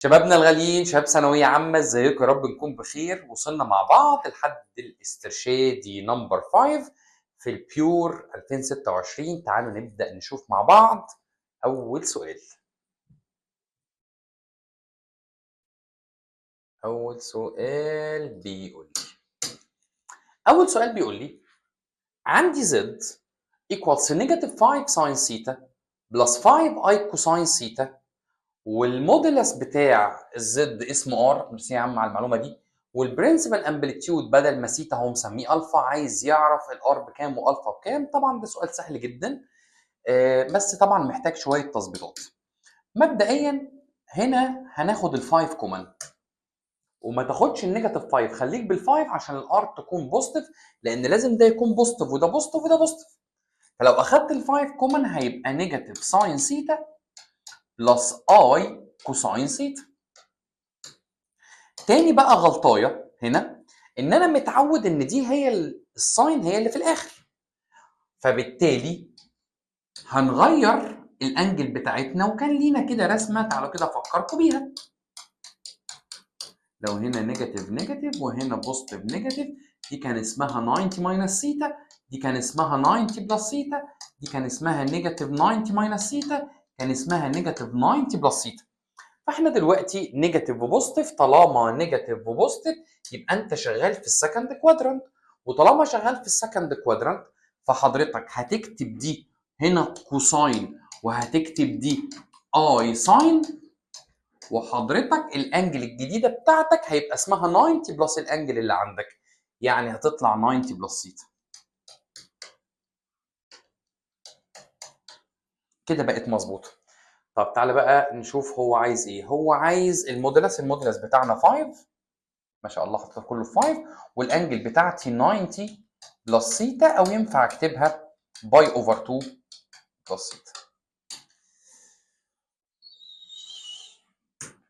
شبابنا الغاليين، شباب ثانوية عامة، ازيكم؟ يا رب نكون بخير. وصلنا مع بعض لحد الاسترشادي نمبر 5 في البيور 2026. تعالوا نبدأ نشوف مع بعض أول سؤال. أول سؤال بيقول لي عندي زد equals negative 5 ساين سيتا بلس 5 اي كوساين سيتا، والموديلس بتاع الزد اسمه ار. ميرسي يا عم على المعلومه دي. والبرنسبل امبليتيود بدل ما سيتا هو مسميه الفا، عايز يعرف الار بكام والفا بكام. طبعا ده سؤال سهل جدا، بس طبعا محتاج شويه تظبيطات. مبدئيا هنا هناخد الفايف كومن، وما تاخدش النيجاتيف 5، خليك بالفايف عشان الار تكون بوزيتيف، لان لازم ده يكون بوزيتيف وده بوزيتيف وده بوزيتيف. فلو اخدت الفايف كومن هيبقى نيجاتيف ساين سيتا بلس اي كوساين سيتا. تاني بقى غلطايه هنا ان انا متعود ان دي هي الساين هي اللي في الاخر، فبالتالي هنغير الانجل بتاعتنا. وكان لينا كده رسمه، تعالوا كده افكركم بيها. لو هنا نيجاتيف نيجاتيف وهنا بوزيتيف نيجاتيف، دي كان اسمها 90 ماينس سيتا، دي كان اسمها 90 بلس سيتا، دي كان اسمها نيجاتيف 90 ماينس سيتا، كان اسمها نيجاتيف 90 بلس سيتا. فاحنا دلوقتي نيجاتيف وبوزيتيف، طالما نيجاتيف وبوزيتيف يبقى انت شغال في السكند كوادرانت، وطالما شغال في السكند كوادرانت فحضرتك هتكتب دي هنا كوساين وهتكتب دي اي ساين، وحضرتك الانجل الجديده بتاعتك هيبقى اسمها 90 بلس الانجل اللي عندك، يعني هتطلع 90 بلس سيتا. كده بقت مظبوطه. طب تعالى بقى نشوف هو عايز ايه. هو عايز المودولس بتاعنا 5، ما شاء الله حطيتها كله في 5، والانجل بتاعتي 90 بلس سيتا، او ينفع اكتبها باي اوفر 2 بلس سيتا.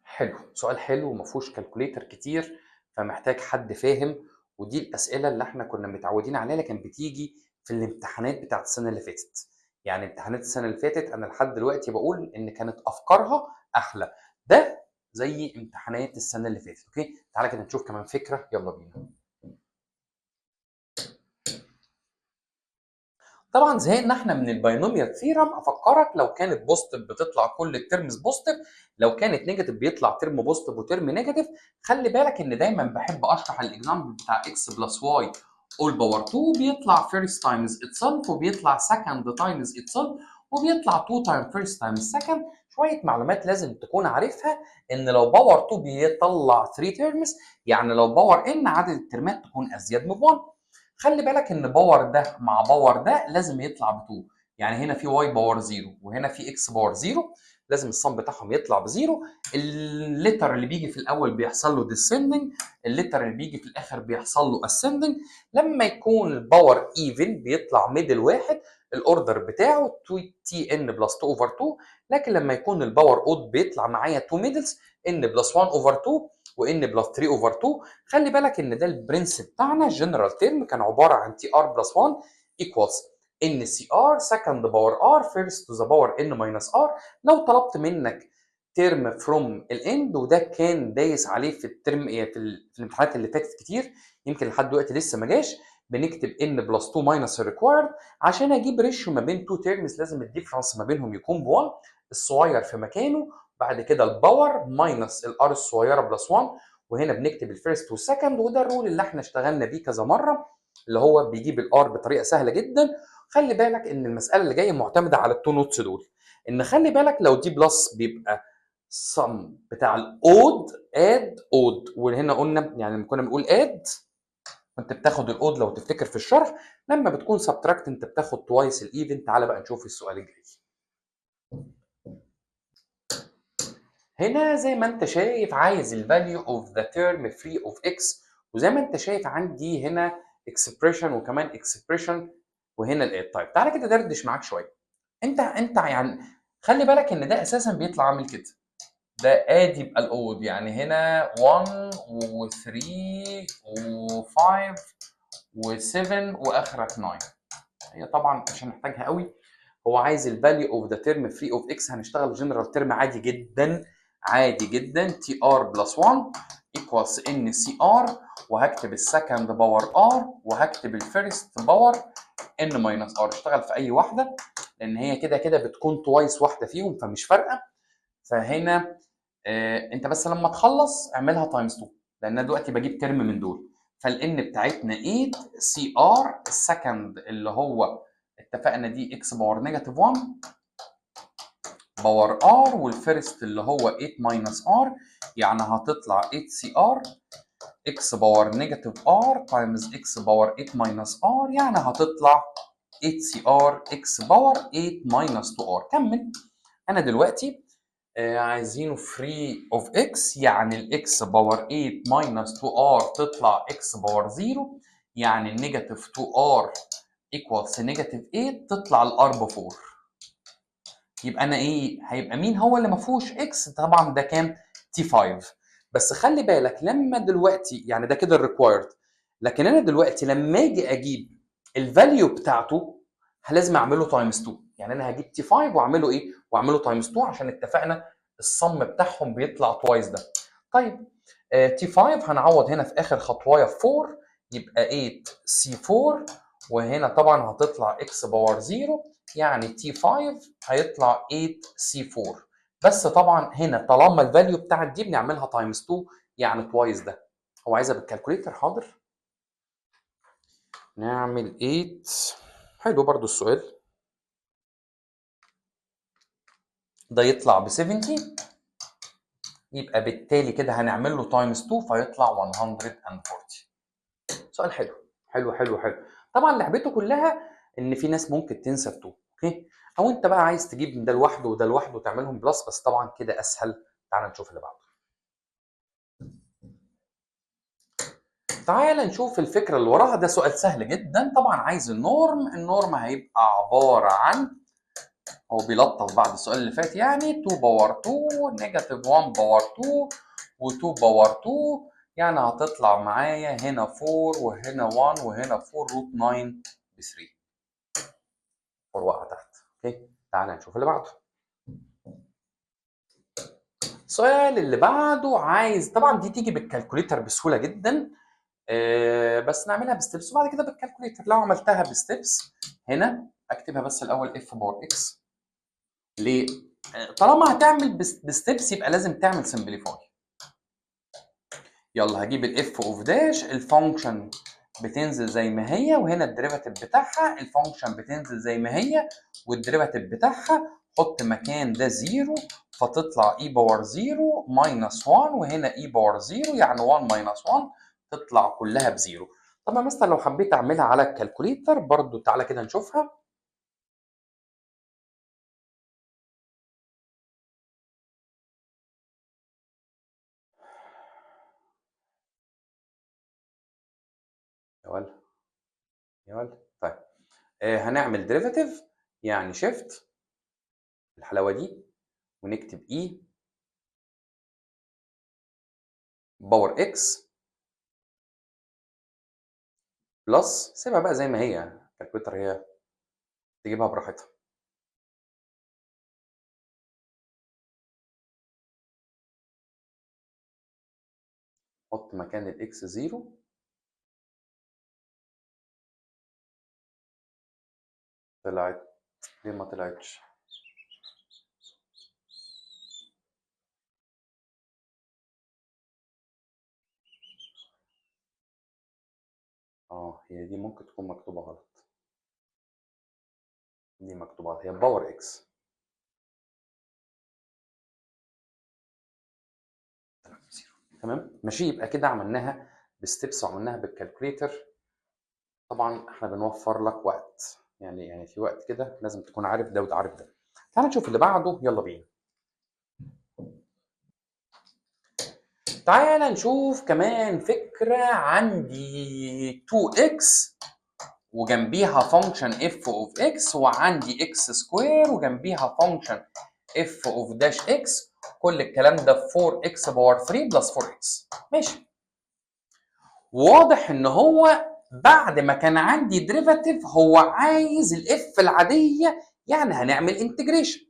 حلو، سؤال حلو وما فيهوش كالكوليتر كتير، فمحتاج حد فاهم. ودي الاسئله اللي احنا كنا متعودين عليها، لكن بتيجي في الامتحانات بتاعت السنه اللي فاتت. يعني امتحانات السنه اللي فاتت انا لحد دلوقتي بقول ان كانت افكارها احلى. ده زي امتحانات السنه اللي فاتت. اوكي، تعالى كده نشوف كمان فكره، يلا بينا. طبعا زهقنا احنا من الباينوميال ثيرم. افكرك، لو كانت بوزيتيف بتطلع كل الترمز بوزيتيف، لو كانت نيجاتيف بيطلع ترم بوزيتيف وترم نيجاتيف. خلي بالك ان دايما بحب اشرح الاكزامبل بتاع اكس بلس واي اول باور 2 بيطلع فيرست تايمز اتسلف، وبيطلع سكند تايمز اتسلف، وبيطلع 2 تايم فيرست تايمز سكند. شويه معلومات لازم تكون عارفها، ان لو باور 2 بيطلع 3 ترمز، يعني لو باور ان عدد الترمات تكون ازيد من 1. خلي بالك ان باور ده مع باور ده لازم يطلع ب 2، يعني هنا في واي باور 0 وهنا في اكس باور 0، لازم الصم بتاعهم يطلع بزيرو. الليتر اللي بيجي في الاول بيحصل له ديسندنج، الليتر اللي بيجي في الاخر بيحصل له اسندنج. لما يكون الباور ايفن بيطلع ميدل واحد، الاوردر بتاعه تي ان بلس 2 اوفر 2. لكن لما يكون الباور اود بيطلع معايا 2 ميدلز، ان بلس 1 اوفر 2 وان بلس 3 اوفر 2. خلي بالك ان ده البرنس بتاعنا. جنرال تيرم كان عباره عن تي ار بلس 1 ايكوالز ان سي ار سكند باور ار فيرست تو ذا باور ان ماينس ار. لو طلبت منك ترم فروم الاند، وده كان دايس عليه في الترم في الامتحانات اللي فاتت كتير، يمكن لحد دلوقتي لسه ما جاش، بنكتب ان بلس 2 ماينس الريكوايرد. عشان اجيب ريشيو ما بين تو تيرمز لازم الديفرنس ما بينهم يكون ب1، الصغير في مكانه، بعد كده الباور ماينس الار الصغيره بلس 1، وهنا بنكتب الفيرست والسكند. وده الرول اللي احنا اشتغلنا بيه كذا مره، اللي هو بيجيب الار بطريقه سهله جدا. خلي بالك ان المساله اللي جايه معتمده على التو نوتس دول، ان خلي بالك لو دي بلس بيبقى sum بتاع الاود اد اود. وهنا قلنا يعني لما كنا بنقول اد كنت بتاخد الاود لو تفتكر في الشرح، لما بتكون سبتراكت انت بتاخد توايس الايفن. تعالى بقى نشوف السؤال الجاي. هنا زي ما انت شايف عايز الفاليو اوف ذا تيرم فري اوف اكس، وزي ما انت شايف عندي هنا اكسبريشن وكمان اكسبريشن وهنا الاد. طيب تعالى كده دردش معاك شويه. انت يعني خلي بالك ان ده اساسا بيطلع عامل كده، ده ادي يبقى الاود، يعني هنا 1 و3 و5 و7 واخرك 9. هي طبعا عشان محتاجها قوي، هو عايز الفاليو اوف ذا تيرم فري اوف اكس. هنشتغل جنرال تيرم عادي جدا، عادي جدا تي ار بلس 1 ايكوالز ان سي ار، وهكتب السكند باور ار وهكتب الفيرست باور ان ماينس ار. اشتغل في اي واحده لان هي كده كده بتكون توايس واحده فيهم فمش فارقه. فهنا انت بس لما تخلص اعملها تايمز 2 لان انا دلوقتي بجيب ترم من دول. فالان بتاعتنا 8 سي ار السكند اللي هو اتفقنا دي اكس باور نيجاتيف 1 باور ار، والفيرست اللي هو 8 ماينس ار، يعني هتطلع 8 سي ار اكس باور نيجاتيف ار تايمز اكس باور 8 ماينس ار، يعني هتطلع 8 سي ار اكس باور 8 ماينس 2 ار. كمل. انا دلوقتي عايزينه فري اوف اكس، يعني الاكس باور 8 ماينس 2 ار تطلع اكس باور 0، يعني النيجاتيف 2 ار ايكوالز نيجاتيف 8 تطلع الار ب 4. يبقى انا ايه هيبقى مين هو اللي ما فيهوش اكس؟ طبعا ده كام؟ تي 5. بس خلي بالك لما دلوقتي يعني ده كده الريكوايرد، لكن انا دلوقتي لما اجي اجيب الفاليو بتاعته لازم اعمله تايمز 2. يعني انا هجيب تي 5 واعمله ايه؟ واعمله تايمز 2 عشان اتفقنا الصم بتاعهم بيطلع توايس ده. طيب تي 5 هنعوض هنا في اخر خطوايه 4، يبقى 8 سي 4، وهنا طبعا هتطلع اكس باور 0، يعني تي 5 هيطلع 8 سي 4. بس طبعا هنا طالما الفاليو بتاعت دي بنعملها تايمز 2 يعني توايس ده. هو عايزها بالكالكوليتر؟ حاضر نعمل 8. حلو برضو السؤال ده يطلع ب 70، يبقى بالتالي كده هنعمل له تايمز 2 فيطلع 140. سؤال حلو حلو حلو حلو. طبعا لعبته كلها ان في ناس ممكن تنسى 2، اوكي، او انت بقى عايز تجيب ده لوحده وده لوحده وتعملهم بلس، بس طبعا كده اسهل. تعال نشوف اللي بعده. تعال نشوف الفكره اللي وراها. ده سؤال سهل جدا طبعا. عايز النورم. النورم هيبقى عباره عن، هو بيلطف بعد السؤال اللي فات، يعني 2 باور 2 نيجاتيف 1 باور 2 و2 باور 2، يعني هتطلع معايا هنا 4 وهنا 1 وهنا 4 روت 9 ب 3. وقع تحت. اوكي تعال نشوف اللي بعده. السؤال اللي بعده عايز طبعا دي تيجي بالكالكوليتر بسهوله جدا، بس نعملها بستبس وبعد كده بالكالكوليتر. لو عملتها بستبس هنا اكتبها بس الاول اف باور اكس. ليه؟ طالما هتعمل بستبس يبقى لازم تعمل سمبليفاي. يلا هجيب الاف اوف داش، الفانكشن بتنزل زي ما هي، وهنا الديريفاتيف بتاعها، الفانكشن بتنزل زي ما هي والديريفاتيف بتاعها. حط مكان ده 0 فتطلع اي باور 0 ماينس 1، وهنا اي باور 0 يعني 1 ماينس 1 تطلع كلها بزيرو. طب مثلا لو حبيت اعملها على الكالكوليتر برضو تعالى كده نشوفها. يا ولا يا ولا. طيب هنعمل ديريفاتيف يعني شيفت الحلاوه دي، ونكتب اي باور اكس بلس، سيبها بقى زي ما هي الكالكوليتر هي تجيبها براحتها. حط مكان الاكس 0، طلعت ليه ما طلعتش؟ هي دي ممكن تكون مكتوبه غلط. دي مكتوبه غلط، هي باور اكس. تمام ماشي. يبقى كده عملناها بستبس وعملناها بالكالكوليتر. طبعا احنا بنوفر لك وقت، يعني في وقت كده لازم تكون عارف ده وده عارف ده. تعال نشوف اللي بعده. يلا بينا. تعال نشوف كمان فكره. عندي 2x وجنبيها فانكشن اف اوف اكس، وعندي اكس سكوير وجنبيها فانكشن اف اوف داش اكس. كل الكلام ده في 4 اكس باور 3 بلس 4 اكس. ماشي. واضح ان هو بعد ما كان عندي ديريفاتيف هو عايز الاف العاديه، يعني هنعمل انتجريشن.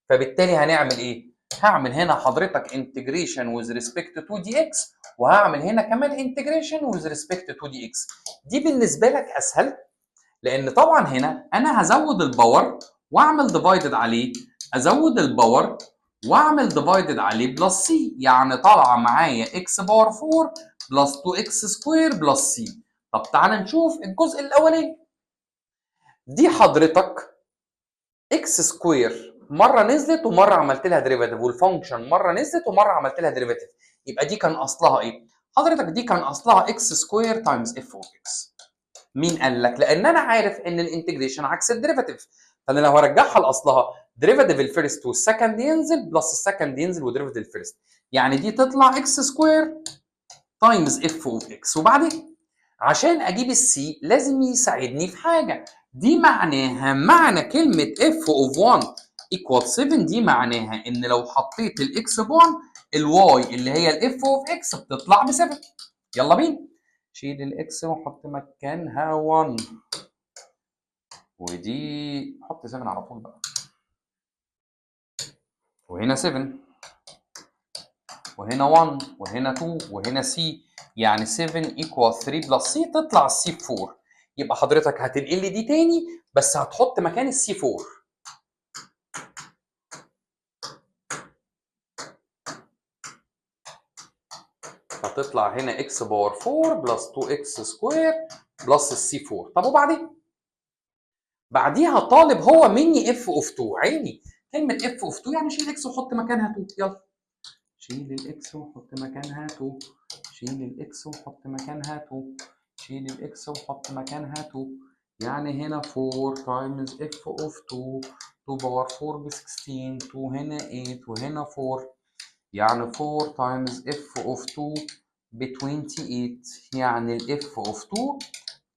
فبالتالي هنعمل ايه؟ هعمل هنا حضرتك انتجريشن with respect to dx، وهعمل هنا كمان انتجريشن with respect to dx. دي بالنسبه لك اسهل، لان طبعا هنا انا هزود الباور واعمل ديفايدد عليه، ازود الباور واعمل ديفايدد عليه بلس سي، يعني طالعه معايا اكس باور 4 بلس 2 اكس سكوير بلس سي. طب تعالى نشوف الجزء الاولاني. دي حضرتك اكس سكوير مره نزلت ومره عملت لها ديريفاتيف، والفانكشن مره نزلت ومره عملت لها ديريفاتيف، يبقى دي كان اصلها ايه؟ حضرتك دي كان اصلها اكس سكوير تايمز اف اوف اكس. مين قال لك؟ لان انا عارف ان الانتجريشن عكس الديريفاتيف، فانا لو هرجعها لاصلها ديريفاتيف الفيرست والسكند ينزل بلس السكند ينزل وديريفاتيف الفيرست، يعني دي تطلع اكس سكوير تايمز اف اوف اكس. وبعدين عشان اجيب السي لازم يساعدني في حاجه، دي معناها معنى كلمه اف اوف 1 ايكوال 7، دي معناها ان لو حطيت الاكس ب 1 الواي اللي هي الاف اوف اكس بتطلع ب 7. يلا بينا شيل الاكس وحط مكانها 1، ودي حط 7 على طول بقى، وهنا 7 وهنا 1 وهنا 2 وهنا سي، يعني 7 ايكوال 3 بلس سي تطلع السي ب 4. يبقى حضرتك هتنقل لي دي تاني بس هتحط مكان السي 4. هتطلع هنا اكس باور 4 بلس 2 اكس سكوير بلس السي 4. طب وبعدين؟ بعديها طالب هو مني اف اوف 2. عيني كلمه اف اوف 2 يعني شيل اكس وحط مكانها 2. يلا شيل الاكس وحط مكانها 2، شيل الاكس وحط مكانها 2، شيل الاكس وحط مكانها 2، يعني هنا 4 تايمز اف اوف 2، 2 باور 4 ب 16، 2 هنا 8 وهنا 4، يعني 4 تايمز اف اوف 2 ب 28، يعني الاف اوف 2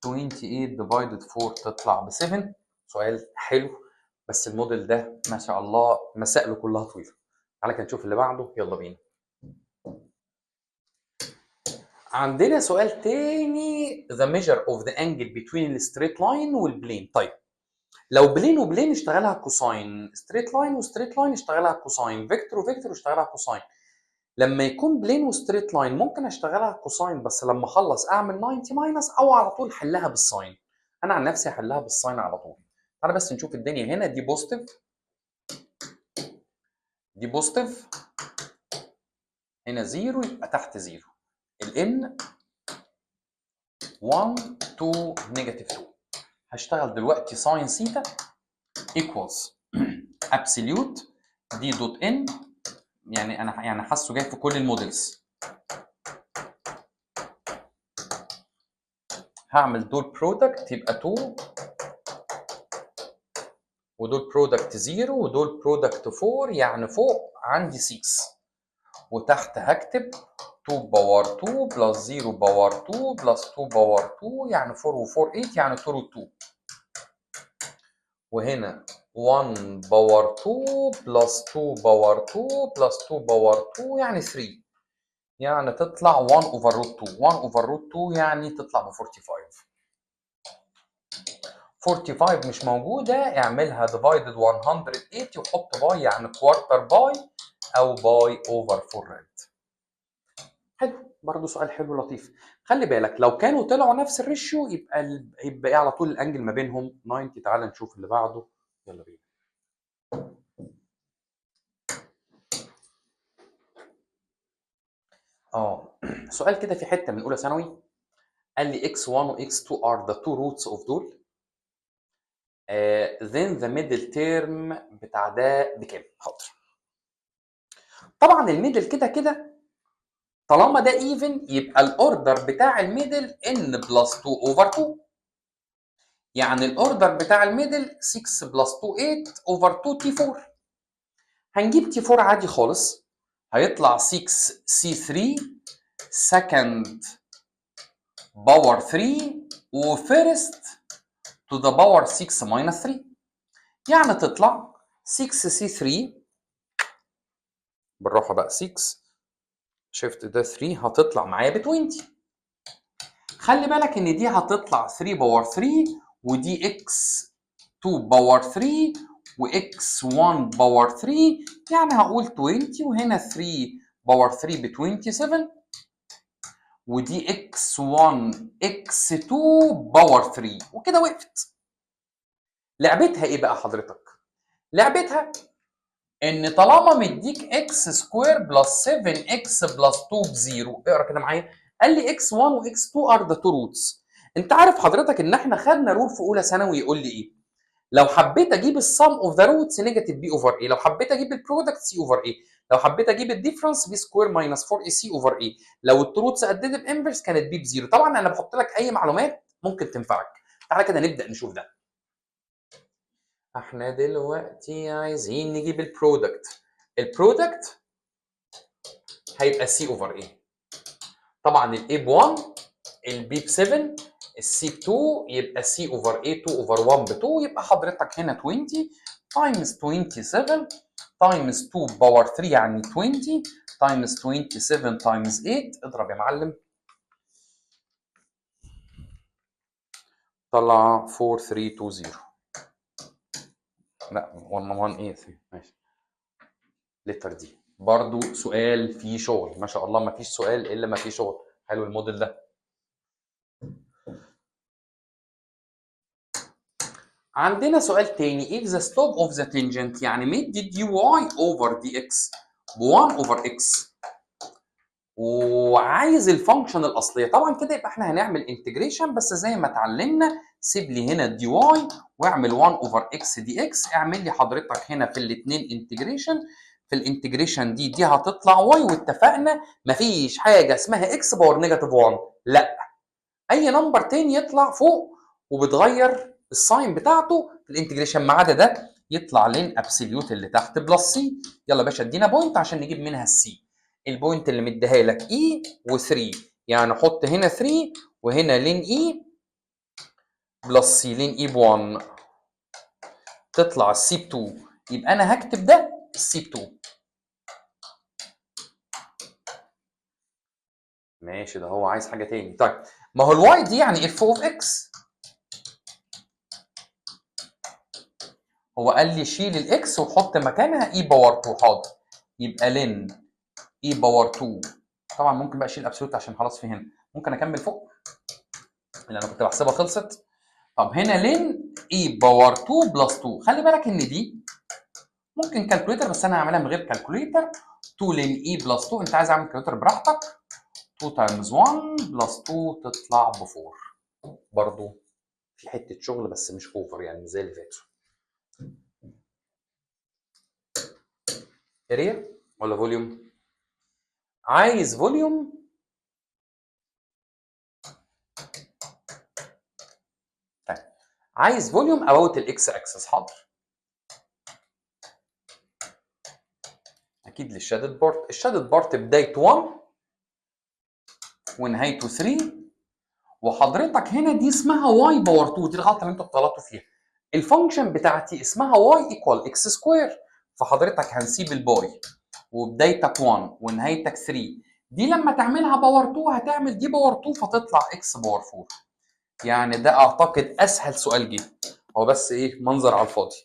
28 ديفايدد 4 تطلع ب 7. سؤال حلو، بس الموديل ده ما شاء الله مسائله كلها طويله. تعالى كده نشوف اللي بعده، يلا بينا. عندنا سؤال تاني the measure of the angle between الستريت لاين والبلين. طيب لو بلين وبلين اشتغلها كوساين، ستريت لاين وستريت لاين اشتغلها كوساين، فيكتور وفيكتور اشتغلها كوساين. لما يكون بلين وستريت لاين ممكن اشتغلها كوساين، بس لما اخلص اعمل 90 ماينس او على طول حلها بالساين. انا عن نفسي هحلها بالساين على طول. تعالى بس نشوف الدنيا هنا. دي بوزيتيف، دي بوزيتيف، هنا زيرو يبقى تحت زيرو، الان 1 2 نيجاتيف 2. هشتغل دلوقتي ساين سيتا ايكوالز ابسوليوت دي دوت ان، يعني انا يعني حاسه جاي في كل المودلز. هعمل دول برودكت يبقى 2، ودول برودكت 0، ودول برودكت 4، يعني فوق عندي 6، وتحت هكتب 2 باور 2 بلس 0 باور 2 بلس 2 باور 2، يعني 4 و4 8، يعني 2 روت 2. وهنا 1 باور 2 بلس 2 باور 2 بلس 2 باور 2، يعني 3، يعني تطلع 1 اوفر روت 2. 1 اوفر روت 2 يعني تطلع ب 45. 45 مش موجوده، اعملها ديفايدد 180 وحط باي، يعني كوارتر باي او باي اوفر 4 راد. حلو، برضه سؤال حلو لطيف. خلي بالك لو كانوا طلعوا نفس الريشيو يبقى ايه على طول الانجل ما بينهم 90. تعال نشوف اللي بعده، يلا بينا. سؤال كده في حته من اولى ثانوي، قال لي x1 و x2 are the two roots of دول. then the middle term بتاع ده بكام؟ حاضر. طبعا الميدل كده كده طالما ده ايفن يبقى الاوردر بتاع الميدل n بلس 2 اوفر 2، يعني الاوردر بتاع الميدل 6 بلس 2 8 اوفر 2 تي 4. هنجيب تي 4 عادي خالص، هيطلع 6 سي 3 سكند باور 3 وفيرست to the power 6 minus 3، يعني تطلع 6 سي 3 بالراحه بقى، 6 شيفت ده 3 هتطلع معايا ب 20. خلي بالك ان دي هتطلع 3 باور 3 ودي اكس 2 باور 3 وx1 باور 3 يعني هقول 20 وهنا 3 باور 3 ب 27 ودي x1 x2 باور 3 وكده وقفت. لعبتها ايه بقى حضرتك؟ لعبتها ان طالما مديك x سكوير بلس 7x بلس 2 بزيرو، اقرا كده معايا. قال لي x1 وx2 ار ذا تو روتس. انت عارف حضرتك ان احنا خدنا رول في اولى ثانوي يقول لي ايه؟ لو حبيت اجيب السم اوف ذا روتس نيجاتيف بي اوفر اي، لو حبيت اجيب البرودكت سي اوفر اي، لو حبيت اجيب الديفرنس بي سكوير ماينس 4 اي سي اوفر اي، لو التروتس اديتيف انفرس كانت بي بزيرو. طبعا انا بحط لك اي معلومات ممكن تنفعك. تعالى كده نبدا نشوف ده. احنا دلوقتي عايزين نجيب البرودكت. البرودكت هيبقى سي اوفر اي. طبعا الاي ب 1، البي ب 7، السي ب 2، يبقى سي اوفر اي 2 اوفر 1 ب 2. يبقى حضرتك هنا 20 تايمز 27 تايمز 2 باور 3 يعني 20 تايمز 27 تايمز 8. اضرب يا معلم. طلع 4320. لا 1183 ماشي. لتر دي برضو سؤال فيه شغل. ما شاء الله ما فيش سؤال الا ما فيه شغل. حلو الموديل ده. عندنا سؤال تاني. if the slope of the tangent يعني مدي dy over dx ب 1 over x وعايز الفانكشن الاصليه. طبعا كده يبقى احنا هنعمل انتجريشن، بس زي ما اتعلمنا سيب لي هنا الدي واي واعمل 1 اوفر اكس دي اكس. اعمل لي حضرتك هنا في الاثنين انتجريشن. في الانتجريشن دي هتطلع واي، واتفقنا مفيش حاجه اسمها اكس باور نيجاتيف 1. لا، اي نمبر تاني يطلع فوق وبتغير الساين بتاعته في الانتجريشن ما عدا ده يطلع لين ابسوليوت اللي تحت بلس سي. يلا يا باشا ادينا بوينت عشان نجيب منها السي. البوينت اللي مديها لك اي و3 يعني حط هنا 3 وهنا لين اي بلس سي. لين اي ب 1 تطلع السي ب 2. يبقى انا هكتب ده السي ب 2. ماشي. ده هو عايز حاجه تاني. طيب ما هو الواي دي يعني اف اوف اكس. هو قال لي شيل الاكس وحط مكانها اي باور 2. حاضر. يبقى لين اي باور 2. طبعا ممكن بقى اشيل ابسولوت عشان خلاص في هنا. ممكن اكمل فوق اللي انا كنت بحسبها خلصت. طب هنا لين اي باور 2 بلس 2. خلي بالك ان دي ممكن كالكوليتر بس انا هعملها من غير كالكوليتر. 2 لين اي بلس 2. انت عايز اعمل كالكوليتر براحتك. 2 تايمز 1 بلس 2 تطلع ب 4. برضه في حته شغل بس مش اوفر يعني زي اللي فاتوا. اريا ولا فوليوم؟ عايز فوليوم. طيب عايز فوليوم اباوت الاكس اكسس. حاضر. اكيد للشادد بارت. الشادد بارت بدايته 1 ونهايته 3. وحضرتك هنا دي اسمها واي باور 2. دي الغلطه اللي انتوا بتغلطوا فيها. الفانكشن بتاعتي اسمها واي ايكوال اكس سكوير. فحضرتك هنسيب الباي وبدايتك 1 ونهايتك 3. دي لما تعملها باور 2 هتعمل دي باور 2 فتطلع اكس باور 4. يعني ده اعتقد اسهل سؤال جه. هو بس ايه منظر على الفاضي.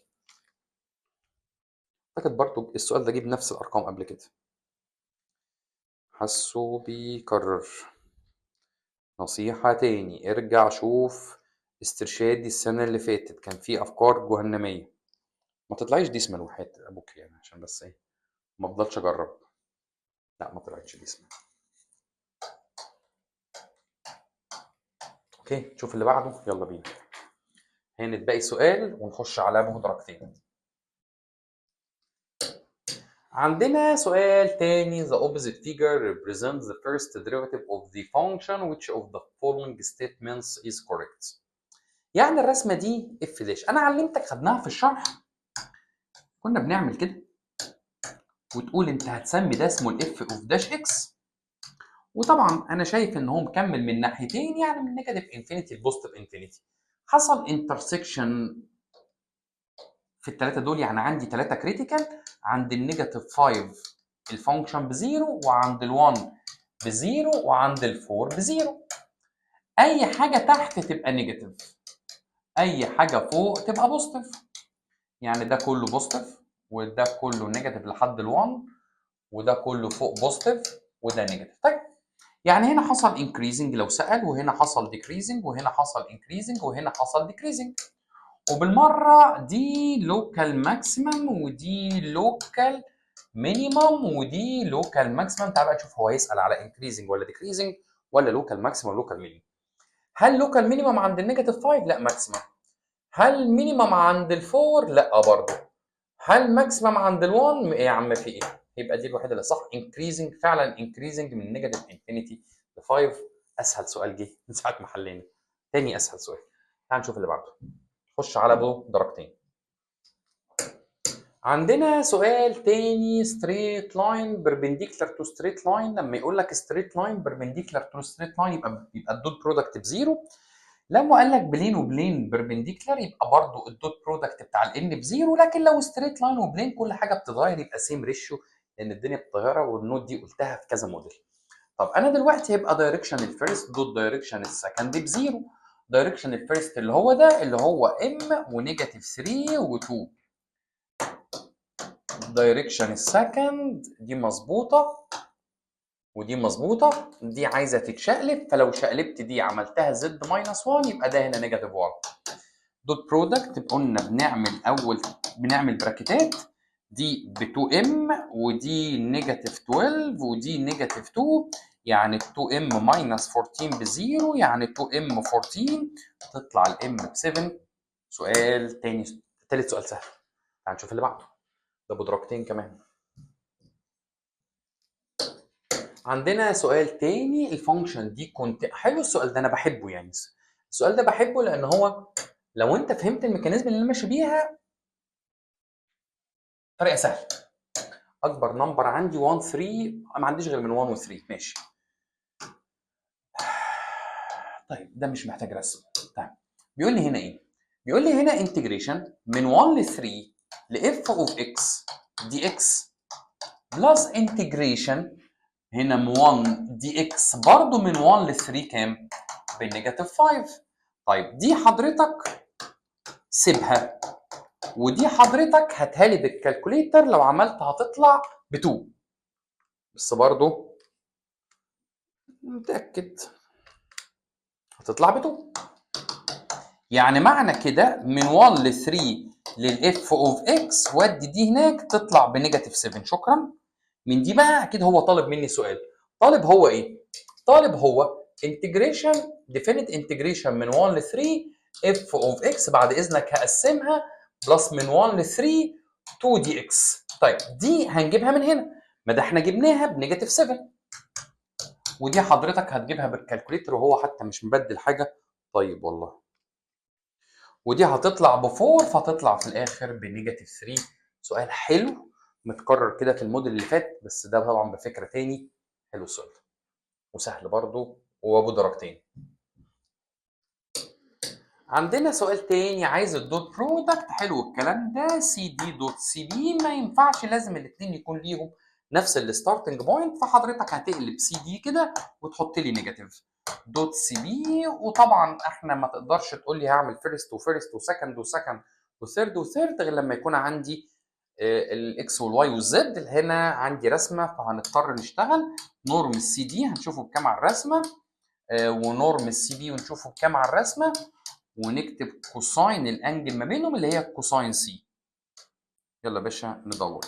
اعتقد برضو السؤال ده جه بنفس الارقام قبل كده. حاسه بيكرر. نصيحة تاني ارجع شوف استرشادي السنة اللي فاتت. كان فيه أفكار جهنمية. ما تطلعيش ديسمال وحياة أبوك يعني عشان بس إيه ما أفضلش أجرب. لا ما طلعتش ديسمال. أوكي شوف اللي بعده. يلا بينا. هانت باقي سؤال ونخش على درجتين. عندنا سؤال تاني. The opposite figure represents the first derivative of the function. Which of the following statements is correct؟ يعني الرسمة دي اف داش. أنا علمتك خدناها في الشرح. كنا بنعمل كده وتقول انت هتسمي ده اسمه الاف اوف داش اكس. وطبعا انا شايف ان هو مكمل من ناحيتين يعني من نيجاتيف انفينيتي لبوزيتيف انفينيتي. حصل انترسكشن في الثلاثه دول. يعني عندي ثلاثه كريتيكال. عند النيجاتيف 5 الفانكشن بزيرو، وعند ال1 بزيرو، وعند ال4 بزيرو. اي حاجه تحت تبقى نيجاتيف، اي حاجه فوق تبقى بوزيتيف. يعني ده كله بوزيتيف وده كله نيجاتيف لحد ال1 وده كله فوق بوزيتيف وده نيجاتيف. طيب يعني هنا حصل increasing لو سأل، وهنا حصل decreasing، وهنا حصل increasing، وهنا حصل decreasing. وبالمره دي لوكال ماكسيمم ودي لوكال مينيمم ودي لوكال ماكسيمم. تعال بقى نشوف هو هيسال على انكريزنج ولا ديكريزنج ولا لوكال ماكسيمم لوكال مينيمم. هل لوكال مينيمم عند النيجاتيف 5؟ لا ماكسيمم. هل مينيمم عند الفور؟ لا برضه. هل ماكسيمم عند ال1؟ ايه يا عم في ايه؟ يبقى دي الوحيده اللي صح. انكريزنج فعلا، انكريزنج من نيجاتيف انفينيتي ل 5. اسهل سؤال جه من ساعه ما حلينا. تاني اسهل سؤال. تعال نشوف اللي بعده. خش على ابو درجتين. عندنا سؤال تاني straight line perpendicular to straight line. لما يقول لك straight line perpendicular to straight line يبقى الدوت برودكت بزيرو. لما قال لك بلين وبلين perpendicular يبقى برضو الدوت برودكت بتاع الان بزيرو. لكن لو straight line وبلين كل حاجه بتتغير يبقى سيم ريشيو، لان الدنيا بتتغير، والنوت دي قلتها في كذا موديل. طب انا دلوقتي هيبقى دايركشن الفيرست دوت دايركشن السكند بزيرو. دايركشن الفيرست اللي هو ده اللي هو ام ونيجاتيف 3 و2. دايركشن السكند دي مظبوطه ودي مظبوطه، دي عايزه تتشقلب، فلو شقلبت دي عملتها زد ماينس 1 يبقى ده هنا نيجاتيف 1. دوت برودكت قلنا بنعمل براكتات، دي ب 2 ام ودي نيجاتيف 12 ودي نيجاتيف 2، يعني 2 ام ماينس 14 بزيرو، يعني 2 ام 14 تطلع الام ب 7. سؤال تاني، تالت سؤال سهل. تعال نشوف اللي بعده، ده بدرجتين كمان. عندنا سؤال تاني، الفانكشن دي كنت حلو السؤال ده، انا بحبه يعني. السؤال ده بحبه لان هو لو انت فهمت الميكانيزم اللي انا ماشي بيها طريقه سهله. اكبر نمبر عندي 1 3، ما عنديش غير من 1 و 3 ماشي. طيب ده مش محتاج رسم. طيب بيقول لي هنا ايه؟ بيقول لي هنا انتجريشن من 1 ل 3 لاف اوف اكس دي اكس بلس انتجريشن هنا من 1 دي اكس برضه من 1 ل 3 كام؟ بالنيجاتيف 5. طيب دي حضرتك سيبها، ودي حضرتك هاتها لي بالكالكوليتر، لو عملت هتطلع ب 2. بس برضه متأكد هتطلع ب 2. يعني معنى كده من 1 ل 3 للاف اوف اكس ودي دي هناك تطلع بنيجاتيف 7. شكرا. من دي بقى اكيد هو طالب مني سؤال. طالب هو ايه؟ طالب هو انتجريشن ديفينيت انتجريشن من 1 ل 3 اف اوف اكس، بعد اذنك هقسمها بلس من 1 ل 3 2 دي اكس. طيب دي هنجيبها من هنا، ما ده احنا جبناها بنيجاتيف 7، ودي حضرتك هتجيبها بالكالكوليتر وهو حتى مش مبدل حاجه. طيب والله. ودي هتطلع ب 4 فتطلع في الاخر بنيجاتيف 3. سؤال حلو متكرر كده في الموديل اللي فات، بس ده طبعا بفكره تاني. حلو السؤال ده وسهل برضه وابو درجتين. عندنا سؤال تاني عايز الدوت برودكت. حلو الكلام ده. سي دي دوت سي بي ما ينفعش، لازم الاثنين يكون ليهم نفس الستارتنج بوينت، فحضرتك هتقلب سي دي كده وتحط لي نيجاتيف دوت سي بي. وطبعا احنا ما تقدرش تقول لي هعمل فيرست وفيرست وسكند وسكند وثيرد وثيرد غير لما يكون عندي الاكس والواي والزد. هنا عندي رسمه فهنضطر نشتغل نورم السي دي هنشوفه بكام على الرسمه، ونورم السي بي ونشوفه بكام على الرسمه، ونكتب كوساين الانجل ما بينهم اللي هي كوساين سي. يلا يا باشا ندور.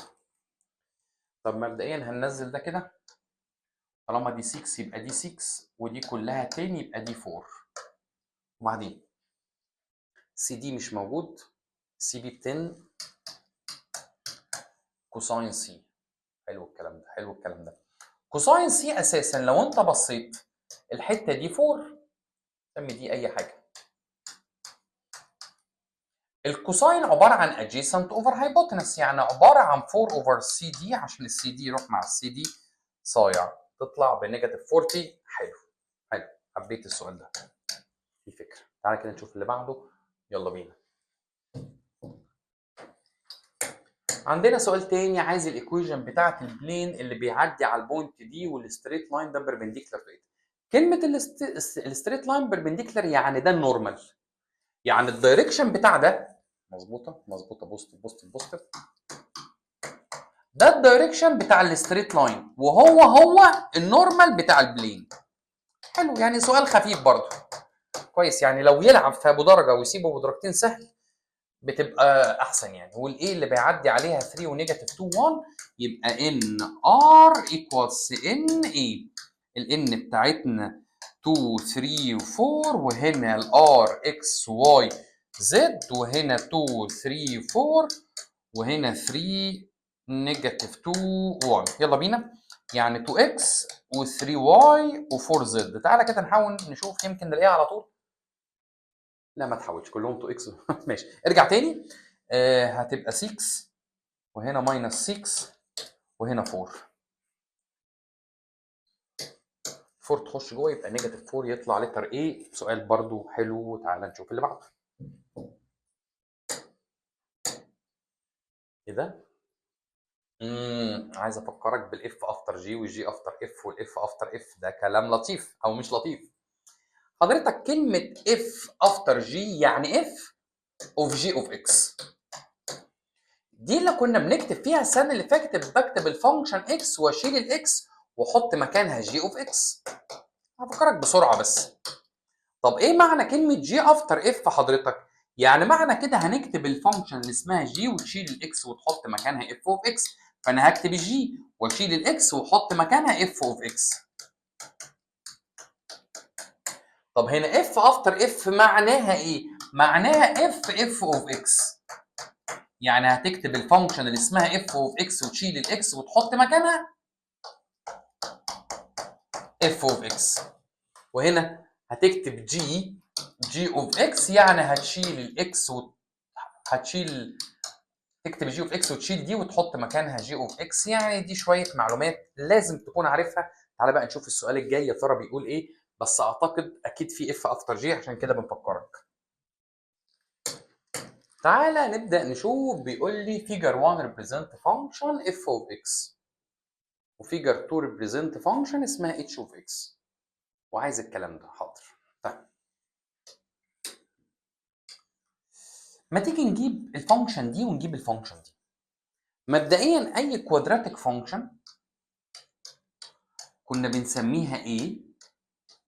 طب مبدئيا هننزل ده كده، طالما دي 6 يبقى دي 6 ودي كلها 10 يبقى دي 4. وبعدين سي دي مش موجود، سي بي ب 10 كوساين سي. حلو الكلام ده، حلو الكلام ده. كوساين سي اساسا لو انت بصيت الحته دي 4، سمي دي اي حاجه. الكوساين عباره عن adjacent over hypotenuse، يعني عباره عن 4 over سي دي، عشان السي دي يروح مع السي دي صايع تطلع بنيجاتيف 40. حلو حلو، حبيت السؤال ده، في فكره. تعالى كده نشوف اللي بعده، يلا بينا. عندنا سؤال تاني عايز الايكويشن بتاعت البلين اللي بيعدي على البوينت دي والستريت لاين ده بيربنديكولار تو. كلمه الستريت لاين بيربنديكولار يعني ده النورمال، يعني الدايركشن بتاع ده مظبوطه مظبوطه، بوزيتيف بوزيتيف بوزيتيف. ده الدايركشن بتاع الستريت لاين، وهو النورمال بتاع البلين. حلو، يعني سؤال خفيف برضه كويس، يعني لو يلعب في ابو درجه ويسيبه ابو درجتين سهل بتبقى احسن يعني. والايه اللي بيعدي عليها 3 ونيجاتيف 2 1 يبقى ان ار ايكوالز ان ايه. الان بتاعتنا 2 3 و4، وهنا الار اكس واي زد، وهنا 2 3 4، وهنا 3 نيجاتيف 2 1. يلا بينا، يعني 2 اكس و3 واي و4 زد. تعالى كده نحاول نشوف يمكن نلاقيها على طول. لا ما تحاولش، كلهم 2 اكس ماشي ارجع تاني. هتبقى 6 وهنا ماينس 6 وهنا 4. 4 تخش جوه يبقى نيجاتيف 4 يطلع لتر ايه. سؤال برضو حلو، تعالى نشوف اللي بعده. ايه ده؟ عايز افكرك بالاف افتر جي والجي افتر اف والاف افتر اف. ده كلام لطيف او مش لطيف حضرتك. كلمه اف افتر جي يعني اف اوف جي اوف اكس. دي اللي كنا بنكتب فيها السنه اللي فاتت، بكتب الفانكشن اكس واشيل الاكس واحط مكانها جي اوف اكس. هفكرك بسرعه بس. طب ايه معنى كلمه جي افتر اف حضرتك؟ يعني معنى كده هنكتب الفانكشن اللي اسمها جي وتشيل الاكس وتحط مكانها اف اوف اكس. فانا هكتب الجي واشيل الاكس واحط مكانها اف اوف اكس. طب هنا اف افتر اف معناها ايه؟ معناها اف اوف اكس. يعني هتكتب الفانكشن اللي اسمها اف اوف اكس وتشيل الاكس وتحط مكانها اف اوف اكس. وهنا هتكتب جي اوف اكس، يعني هتشيل الاكس تكتب جي اوف اكس وتشيل دي وتحط مكانها جي اوف اكس. يعني دي شويه معلومات لازم تكون عارفها. تعالى بقى نشوف السؤال الجاي يا ترى بيقول ايه، بس اعتقد اكيد في اف افتر جي عشان كده بنفكرك. تعالى نبدا نشوف. بيقول لي فيجر 1 ريبريزنت فانكشن اف اوف اكس، وفيجر 2 ريبريزنت فانكشن اسمها اتش اوف اكس، وعايز الكلام ده. حاضر. طيب ما تيجي نجيب الفانكشن دي ونجيب الفانكشن دي. مبدئيا اي كوادراتيك فانكشن كنا بنسميها a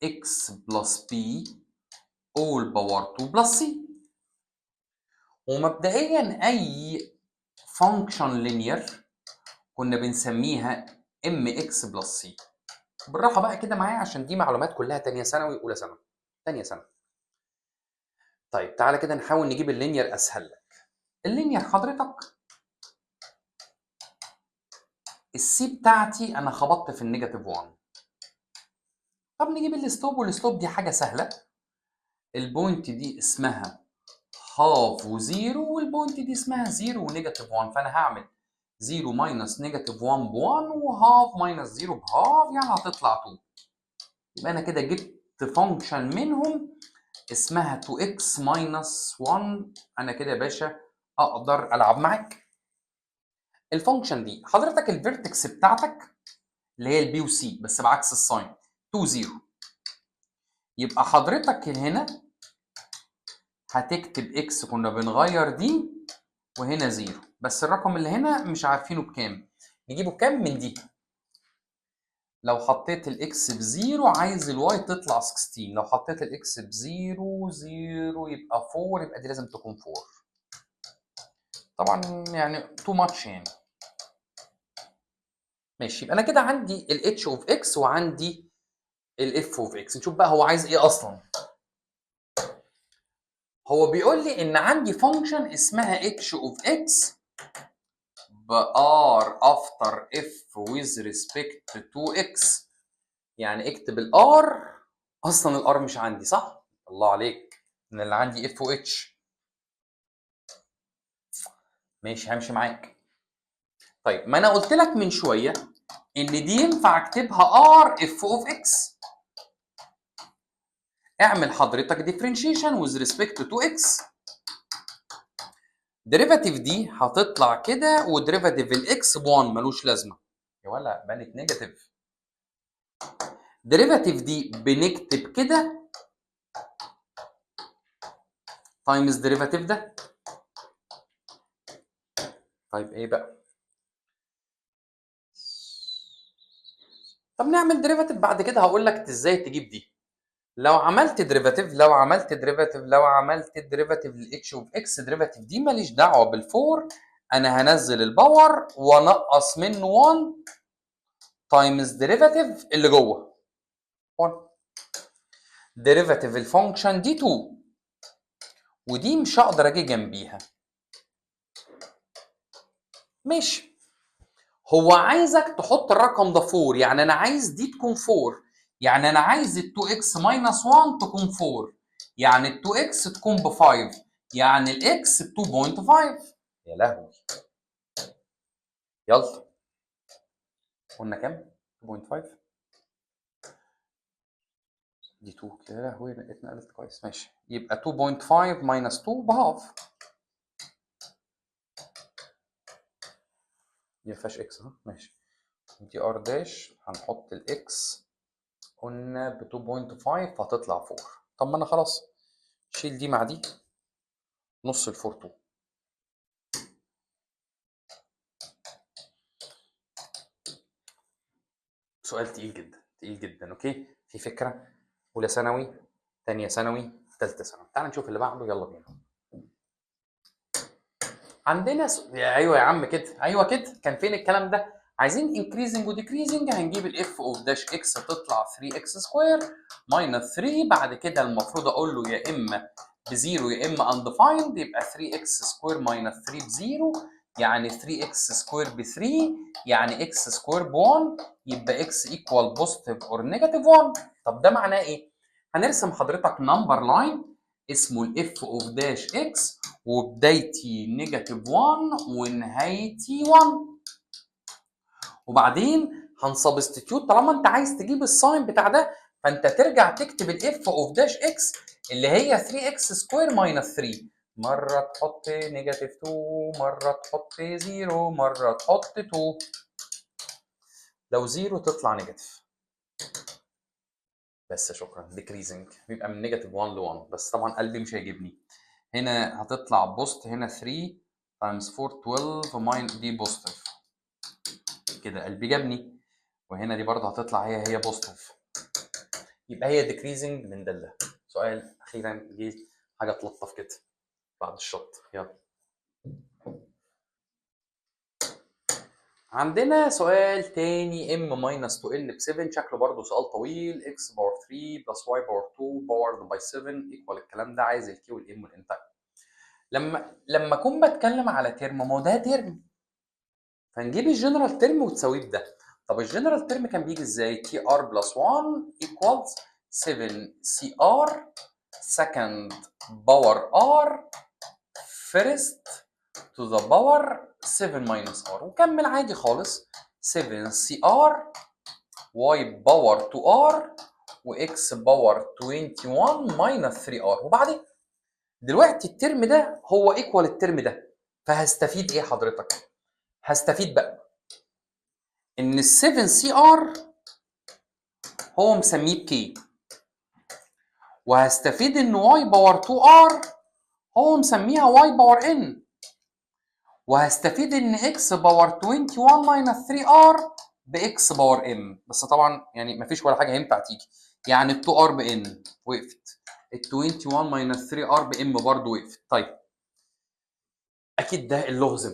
x بلس b all باور 2 بلس c. ومبدئيا اي فانكشن لينير كنا بنسميها mx بلس c. بالراحه بقى كده معايا عشان دي معلومات كلها تانية ثانوي اولى ثانوي تانية ثانوي. طيب تعالى كده نحاول نجيب اللينير اسهل لك. اللينير حضرتك السي بتاعتي انا خبطت في النيجاتيف 1. طب نجيب الستوب، والستوب دي حاجه سهله. البوينت دي اسمها هاف وزيرو، والبوينت دي اسمها زيرو ونيجاتيف 1. فانا هعمل 0 ماينس نيجاتيف 1 ب 1 وهاف ماينس 0 بهاف، يعني هتطلع 2. يبقى انا كده جبت فانكشن منهم اسمها 2x ماينس 1. انا كده يا باشا اقدر العب معاك. الفانكشن دي حضرتك الفيرتكس بتاعتك اللي هي البي وسي بس بعكس الساين 2 0. يبقى حضرتك هنا هتكتب اكس، كنا بنغير دي، وهنا 0. بس الرقم اللي هنا مش عارفينه بكام، نجيبه بكام من دي. لو حطيت الاكس بزيرو عايز الواي تطلع 16. لو حطيت الاكس بزيرو 0 يبقى 4، يبقى دي لازم تكون 4. طبعا يعني تو ماتش يعني. ماشي، يبقى انا كده عندي الاتش اوف اكس وعندي الاف اوف اكس. نشوف بقى هو عايز ايه اصلا. هو بيقول لي ان عندي فانكشن اسمها اتش اوف اكس بار افتر اف ويز ريسبكت تو اكس. يعني اكتب الار، اصلا الار مش عندي صح؟ الله عليك، ان اللي عندي اف او اتش. ماشي همشي معاك. طيب ما انا قلت لك من شويه ان دي ينفع اكتبها ار اف اوف اكس. اعمل حضرتك ديفرنشيشن ويز ريسبكت تو اكس. ديريفاتيف دي هتطلع كده، وديريفاتيف الاكس ب 1 ملوش لازمه. يا ولا بانت نيجاتيف. ديريفاتيف دي بنكتب كده تايمز ديريفاتيف ده. طيب ايه بقى؟ طب نعمل ديريفاتيف بعد كده، هقول لك ازاي تجيب دي. لو عملت ديريفاتيف للاتش اوف اكس، ديريفاتيف دي ماليش دعوه بالفور، انا هنزل الباور وانقص منه 1 تايمز ديريفاتيف اللي جوه 1. ديريفاتيف الفانكشن دي 2، ودي مش هقدر اجي جنبيها. ماشي، هو عايزك تحط الرقم ده 4، يعني انا عايز دي تكون 4، يعني انا عايز ال 2x ماينس 1 تكون 4، يعني ال 2x تكون ب 5، يعني الاكس ب 2.5. يا لهوي، يلا قلنا كام؟ 2.5 دي 2 كده، يا لهوي اتنقلت كويس. ماشي، يبقى 2.5 ماينس 2 بهاف. دي ما فيهاش اكس، ها ماشي. دي ار داش هنحط الاكس قلنا ب 2.5 فهتطلع 4. طب ما انا خلاص شيل دي مع دي، نص ال 4 2. سؤال تقيل جدا تقيل جدا. اوكي، في فكره، اولى ثانوي، ثانيه ثانوي، ثالثه ثانوي. تعال نشوف اللي بعده، يلا بينا. عندنا ايوه يا عم كده، ايوه كده، كان فين الكلام ده؟ عايزين انكريزنج وديكريزنج، هنجيب الاف اوف داش اكس تطلع 3 اكس سكوير ماينس 3. بعد كده المفروض اقول له يا اما بزيرو يا اما اندفايند، يبقى 3 اكس سكوير ماينس 3 بزيرو، يعني 3 اكس سكوير ب 3، يعني اكس سكوير ب 1، يبقى اكس ايكوال بوزيتيف اور نيجاتيف 1. طب ده معناه ايه؟ هنرسم حضرتك نمبر لاين اسمه الاف اوف داش اكس، وبدايتي نيجاتيف 1 ونهايتي 1. وبعدين هنسبستيتيوت، طالما انت عايز تجيب الساين بتاع ده فانت ترجع تكتب الاف اوف داش اكس اللي هي 3 اكس سكوير ماينس 3. مره تحط نيجاتيف 2، مره تحط 0، مره تحط 2. لو 0 تطلع نيجاتيف بس، شكرا. ديكريزنج بيبقى من نيجاتيف 1 ل 1، بس طبعا قلبي مش هيجيبني. هنا هتطلع بوست، هنا 3 تايمز 4 12 ماين دي بوزيتيف كده، قلبي جابني. وهنا دي برضه هتطلع هي بوزيتيف، يبقى هي ديكريزنج من ده. سؤال اخيرا جه حاجه تلطف كده بعد الشط. يلا، عندنا سؤال تاني ام ماينس 2 ان ب 7، شكله برضه سؤال طويل. اكس باور 3 بلس واي باور 2 باورد باي 7 ايكوال الكلام ده، عايز الكي والام والانتاج. لما اكون بتكلم على ترم، ما هو ده ترم، فنجيب الجنرال ترم وتساويه بده. طب الجنرال ترم كان بيجي ازاي؟ تي ار بلس 1 ايكوالز 7 سي ار سكند باور ار فيرست تو ذا باور 7 ماينس ار، وكمل عادي خالص 7 سي ار واي باور 2 ار واكس باور 21 ماينس 3 ار. وبعدين دلوقتي الترم ده هو ايكوال الترم ده، فهستفيد ايه حضرتك؟ هستفيد بقى ان ال 7 سي ار هو مسميه بكي، وهستفيد ان واي باور 2 ار هو مسميها واي باور ان، وهستفيد ان اكس باور 21 ماينس 3 ار باكس باور ام. بس طبعا يعني مفيش ولا حاجه ينفع تيجي، يعني ال 2 ار بان وقفت، ال 21 ماينس 3 ار بام برضه وقفت. طيب اكيد ده اللغز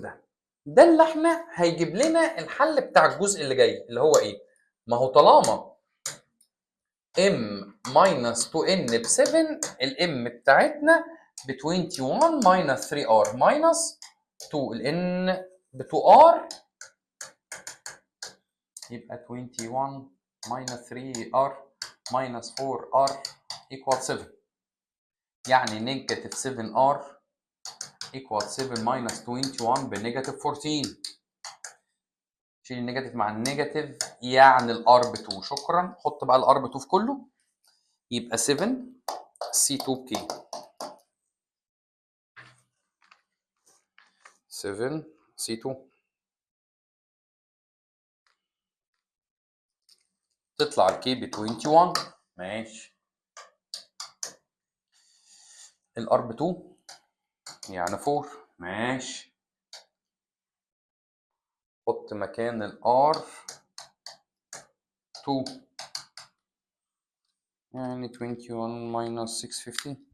ده اللي احنا هيجيب لنا الحل بتاع الجزء اللي جاي، اللي هو ايه؟ ما هو طالما m minus 2n ب 7، الام بتاعتنا ب 21 minus 3r minus 2، الn ب 2r، يبقى 21 minus 3r minus 4r equal 7، يعني نيجاتيف 7r equal 7 minus 21 بنيجاتيف 14. شيل النيجاتيف مع النيجاتيف، يعني الار ب 2. شكرا، حط بقى الار ب 2 في كله، يبقى 7 سي 2 كي، 7 سي 2 تطلع الكي ب 21. ماشي، الار ب 2 يعني 4. ماشي، حط مكان الار 2 يعني 21 minus 650.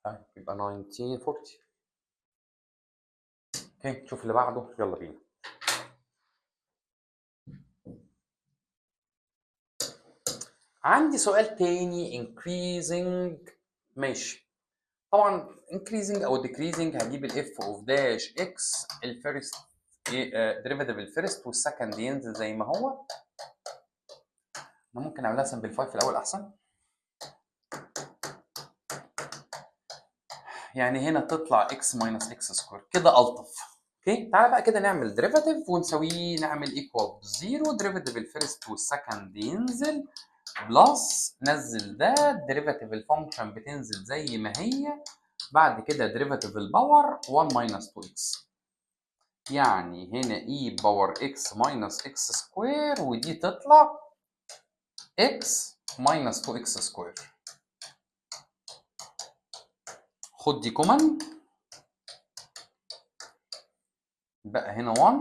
طيب يبقى 1940. اوكي نشوف اللي بعده، يلا بينا. عندي سؤال تاني increasing. ماشي، طبعا increasing او decreasing هجيب الاف اوف داش اكس الفيرست ديريفيتيف الفيرست والسكند ينزل زي ما هو. انا ممكن اعملها سمبليفاي في الاول احسن، يعني هنا تطلع x minus x سكوير كده الطف. اوكي تعالى بقى كده نعمل ديريفيتيف ونسويه، نعمل ايكوال زيرو، ديريفيتيف الفيرست والسكند ينزل بلس نزل ده ديريفيتيف الفانكشن بتنزل زي ما هي، بعد كده ديريفيتيف الباور 1 minus 2x، يعني هنا e باور x minus x سكوير ودي تطلع x minus 2x سكوير. خد دي كومن، بقى هنا 1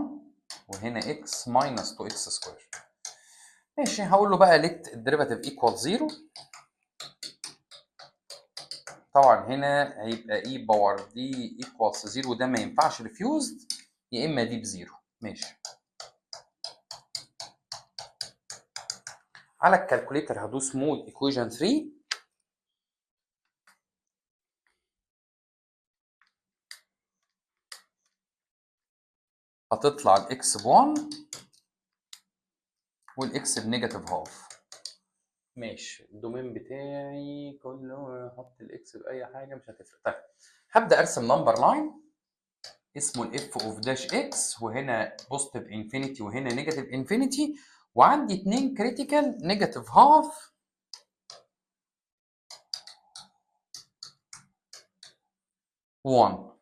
وهنا x minus 2x سكوير. ماشي هقول له بقى let الديريفاتيف equal 0. طبعا هنا هيبقى e باور دي equals 0 وده ما ينفعش ريفيوزد، يا اما دي بزيرو. ماشي، على الكالكوليتر هدوس مود ايكويشن 3. هتطلع الاكس ب 1 والاكس بنيجاتيف هاف. ماشي الدومين بتاعي كله احط الاكس باي حاجه مش هتفرق. طيب هبدا ارسم نمبر لاين اسمه الاف اوف داش اكس، وهنا بوزيتيف انفينيتي وهنا نيجاتيف انفينيتي، وعندي اتنين كريتيكال نيجاتيف هاف و1.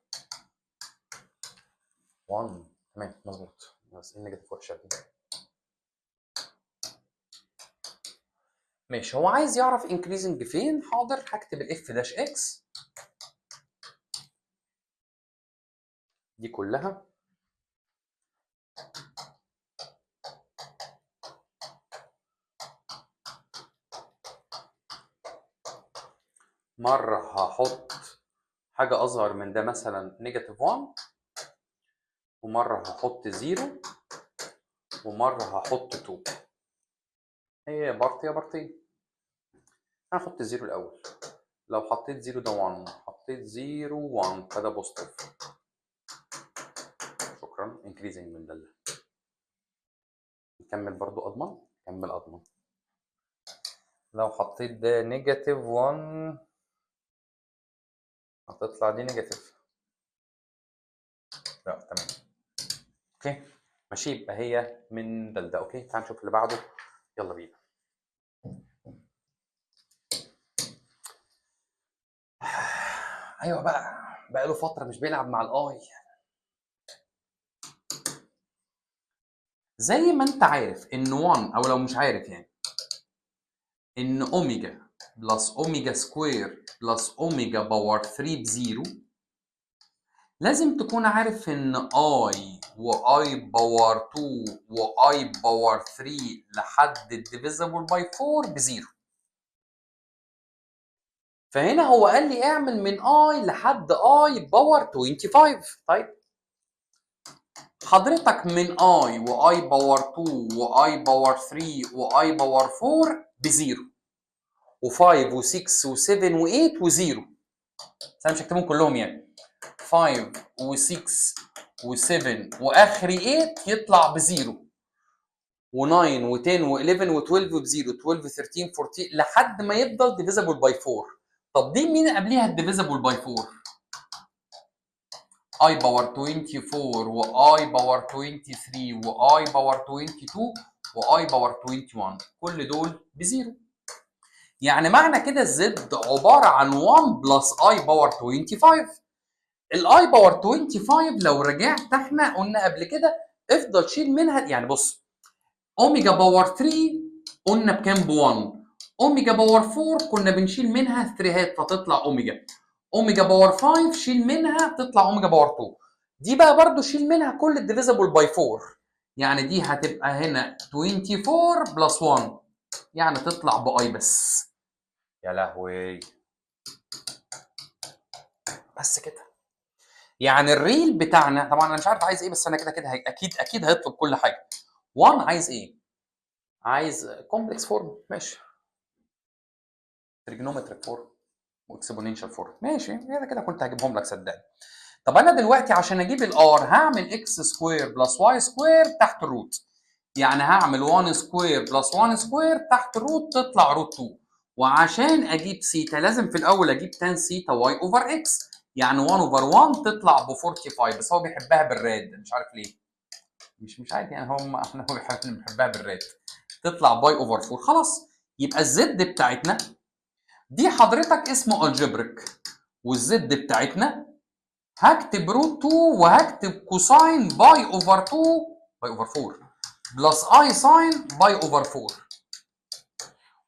1 تمام مظبوط، بس النيجاتيف وحشه دي. ماشي هو عايز يعرف انكريزنج فين، حاضر هكتب الاف داش اكس دي كلها مره هحط حاجه اصغر من ده مثلا نيجاتيف 1، ومره هحط 0، ومره هحط 2. هي بارت يا بارتين. هنحط 0 الاول، لو حطيت 0 ده 1، حطيت 0 1 فده بوزيتيف. شكرا انكريزنج من ده. نكمل برضو اضمن، نكمل اضمن. لو حطيت ده نيجاتيف 1 هتطلع دي نيجاتيف. لا تمام اوكي ماشي، يبقى هي من ده لده. اوكي تعال نشوف اللي بعده، يلا بينا. ايوه بقى له فتره مش بيلعب مع الاي. زي ما انت عارف ان 1، او لو مش عارف يعني ان اوميجا بلس اوميجا سكوير بلس اوميجا باور 3 بزيرو، لازم تكون عارف ان اي واي باور 2 واي باور 3 لحد الديفيزبل باي 4 بزيرو. فهنا هو قال لي اعمل من اي لحد اي باور 25. طيب حضرتك من اي واي باور 2 واي باور 3 واي باور 4 بزيرو، و5 و6 و7 و8 وزيرو. بس انا مش هكتبهم كلهم يعني. 5 و6 و7 واخري 8 يطلع بزيرو، و9 و10 و11 و12 بزيرو، 12 13 14 لحد ما يفضل ديفيزبل باي 4. طب دي مين قبليها الديفيزبل باي 4؟ اي باور 24 واي باور 23 واي باور 22 واي باور 21، كل دول بزيرو. يعني معنى كده الزد عباره عن 1 بلس اي باور 25. الاي باور 25 لو رجعت احنا قلنا قبل كده افضل شيل منها، يعني بص اوميجا باور 3 قلنا بكام ب 1، اوميجا باور 4 كنا بنشيل منها 3 فتطلع اوميجا، اوميجا باور 5 شيل منها تطلع اوميجا باور 2. دي بقى برضو شيل منها كل الديفيزبل باي 4، يعني دي هتبقى هنا 24 بلس 1، يعني تطلع باي بس. يا لهوي، بس كده. يعني الريل بتاعنا طبعا انا مش عارف عايز ايه، بس انا كده كده اكيد هيطلب كل حاجه. 1 عايز ايه؟ عايز كومبلكس فورم، ماشي. تريجونومتريك فورم واكسبوننشال فورم، ماشي. كده كده كنت هجيبهم لك صدقني. طب انا دلوقتي عشان اجيب الار هعمل اكس سكوير بلس واي سكوير تحت الروت، يعني هعمل 1 سكوير بلس 1 سكوير تحت الروت تطلع روت 2. وعشان اجيب سيتا لازم في الاول اجيب تان سيتا واي اوفر اكس، يعني 1 اوفر 1 تطلع ب 45، بس هو بيحبها بالراد مش عارف ليه. مش عارف يعني، احنا هو بيحبها بالراد، تطلع باي اوفر 4. خلاص، يبقى الزد بتاعتنا دي حضرتك اسمه الجبريك، والزد بتاعتنا هكتب روت 2 وهكتب كوساين باي اوفر 2 باي اوفر 4 بلس اي ساين باي اوفر 4.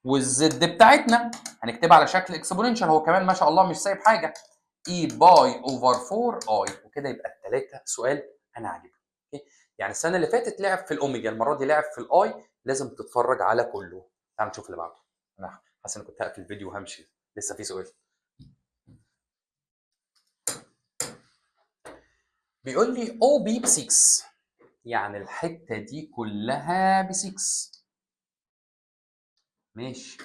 والزد بتاعتنا هنكتبها على شكل اكسبوننشال، هو كمان ما شاء الله مش سايب حاجه، اي باي اوفر 4 اي. وكده يبقى الثلاثه سؤال انا عاجبهم. يعني السنه اللي فاتت لعب في الاوميجا، المره دي لعب في الاي، لازم تتفرج على كله. تعال نشوف اللي بعده. انا حاسس اني كنت هقفل الفيديو وهمشي، لسه في سؤال. بيقول لي او بي ب 6، يعني الحته دي كلها ب 6. ماشي.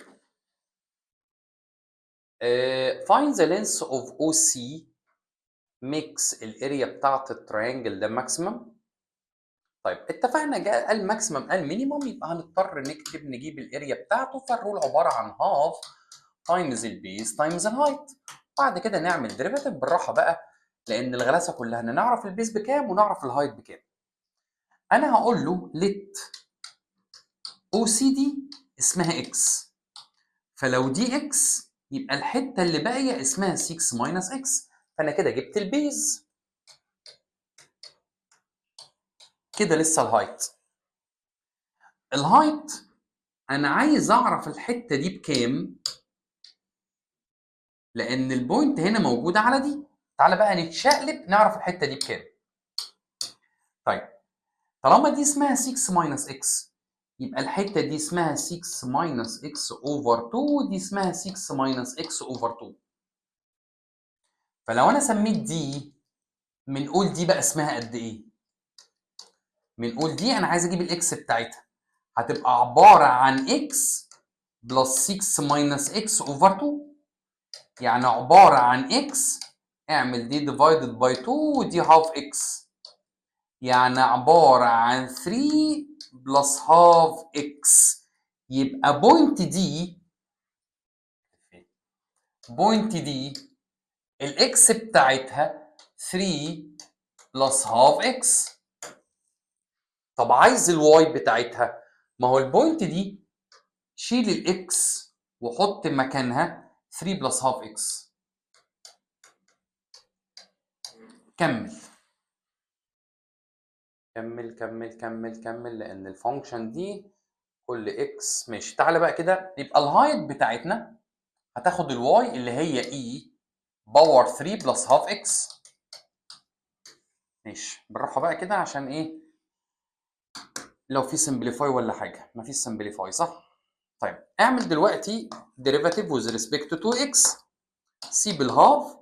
find the length of OC makes الاريا بتاعت التريانجل ده ماكسيمم. طيب اتفقنا، جاء قال ماكسيمم قال مينيمم، يبقى هنضطر نجيب الاريا بتاعته، فالرول عباره عن هاف تايمز البيس تايمز الهايت. بعد كده نعمل ديريفيتيف بالراحه بقى، لان الغلاسه كلها ان نعرف البيس بكام ونعرف الهايت بكام. انا هقول له ليت او سي دي اسمها اكس، فلو دي اكس يبقى الحته اللي باقيه اسمها 6 ماينس اكس، فانا كده جبت البيز. كده لسه الهايت انا عايز اعرف الحته دي بكام، لان البوينت هنا موجوده على دي. تعالى بقى نتشقلب نعرف الحته دي بكام. طيب طالما دي اسمها 6 ماينس اكس، يبقى الحته دي اسمها 6 ماينس اكس اوفر 2، دي اسمها 6 ماينس اكس اوفر 2. فلو انا سميت دي، بنقول دي بقى اسمها قد ايه؟ بنقول دي انا عايز اجيب الاكس بتاعتها، هتبقى عباره عن اكس بلس 6 ماينس اكس اوفر 2، يعني عباره عن اكس، اعمل دي ديفايدد باي 2 ودي هاف اكس، يعني عباره عن 3 بلس هاف اكس. يبقى بوينت دي الاكس بتاعتها 3 بلس هاف اكس. طب عايز الواي بتاعتها، ما هو البوينت دي شيل الاكس وحط مكانها 3 بلس هاف اكس. كمل كمل كمل كمل كمل، لان الفانكشن دي كل اكس. ماشي، تعالى بقى كده يبقى الهايت بتاعتنا هتاخد الواي اللي هي اي باور 3 بلس هاف اكس. ماشي بالراحه بقى كده، عشان ايه؟ لو في سمبليفاي ولا حاجه. مفيش سمبليفاي صح؟ طيب اعمل دلوقتي ديريفاتيف وذ ريسبكت تو اكس. سيب الهاف،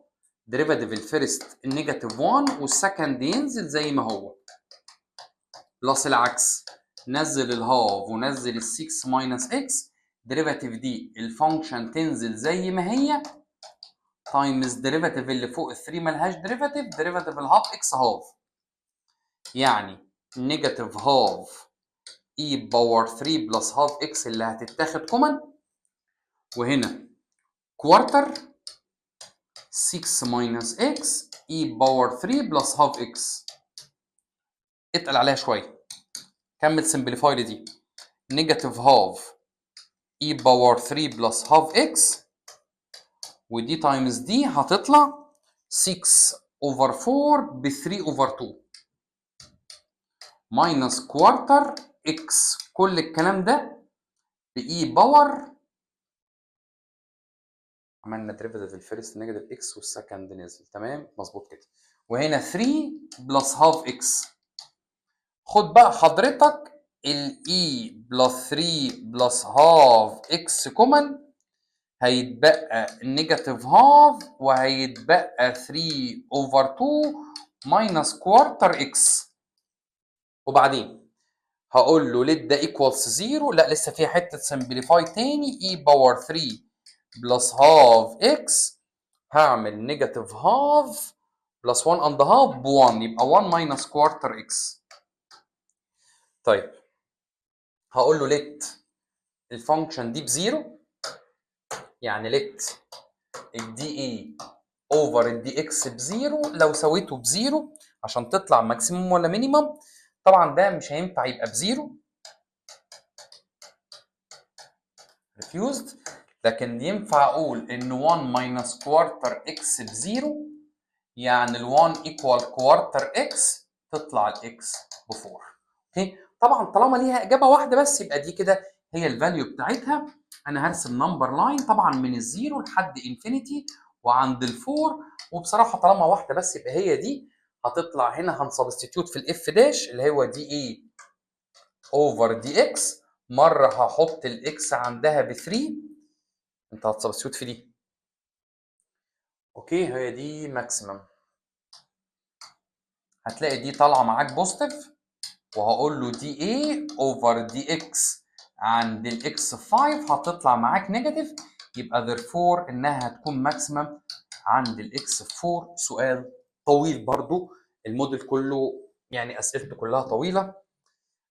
ديريفاتيف الفيرست النيجاتيف 1 والسكند ينزل زي ما هو، بلس العكس، نزل الهاف ونزل ال 6 ماينس اكس، ديريفاتيف دي الفانكشن تنزل زي ما هي، تايمز ديريفاتيف اللي فوق ال 3 ملهاش ديريفاتيف، ديريفاتيف الهاف اكس هاف، يعني نيجاتيف هاف اي باور 3 بلس هاف اكس اللي هتتاخد كومن، وهنا كوارتر 6 ماينس اكس اي باور 3 بلس هاف اكس. اتقل عليها شويه، كمل سمبليفاي لدي، نيجاتيف هاف اي باور 3 بلس هاف اكس، ودي تايمز دي هتطلع 6 اوفر 4 ب 3 اوفر 2 ماينس كوارتر اكس، كل الكلام ده باي باور عملنا ديريفيتيف الفيرست نيجاتيف اكس والسكند نزل، تمام مظبوط كده. وهنا 3 بلس هاف اكس. خد بقى حضرتك الاي بلس 3 بلس هاف اكس كومن، هيتبقى نيجاتيف هاف وهيتبقى 3 اوفر 2 ماينس كوارتر اكس. وبعدين هقول له ليت ده ايكوالز 0، لا لسه فيها حته سمبليفاي تاني، اي باور 3 بلس هاف اكس، هعمل نيجاتيف هاف بلس 1 اند هاف ب 1، يبقى 1 ماينس كوارتر اكس. طيب هقول له ليت الفانكشن دي بزيرو، يعني ليت الدي اي اوفر الدي اكس بزيرو، لو سويته بزيرو عشان تطلع ماكسيموم ولا مينيمم. طبعا ده مش هينفع يبقى بزيرو، ريفيوزد، لكن ينفع اقول ان 1 ماينس كوارتر اكس بزيرو، يعني ال 1 ايكوال كوارتر اكس، تطلع الاكس ب 4. اوكي، طبعا طالما ليها اجابه واحده بس يبقى دي كده هي الفاليو بتاعتها. انا هرسم نمبر لاين طبعا من الزيرو لحد انفينيتي وعند الفور، وبصراحه طالما واحده بس يبقى هي دي. هتطلع هنا هنسبستيتيوت في الاف داش اللي هو دي اي اوفر دي اكس، مره هحط الاكس عندها ب 3، انت هتسبستيوت في دي. اوكي، هي دي ماكسيمم، هتلاقي دي طالعه معاك بوزيتيف، وهقول له دي اي اوفر دي اكس عند الاكس 5 هتطلع معاك نيجاتيف، يبقى therefore انها هتكون ماكسيمم عند الاكس 4. سؤال طويل برضو، الموديل كله يعني اسئلته كلها طويله.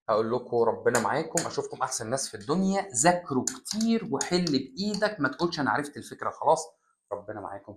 هقول لكم ربنا معاكم، اشوفكم احسن ناس في الدنيا، ذاكروا كتير وحل بايدك، ما تقولش انا عرفت الفكره خلاص. ربنا معاكم.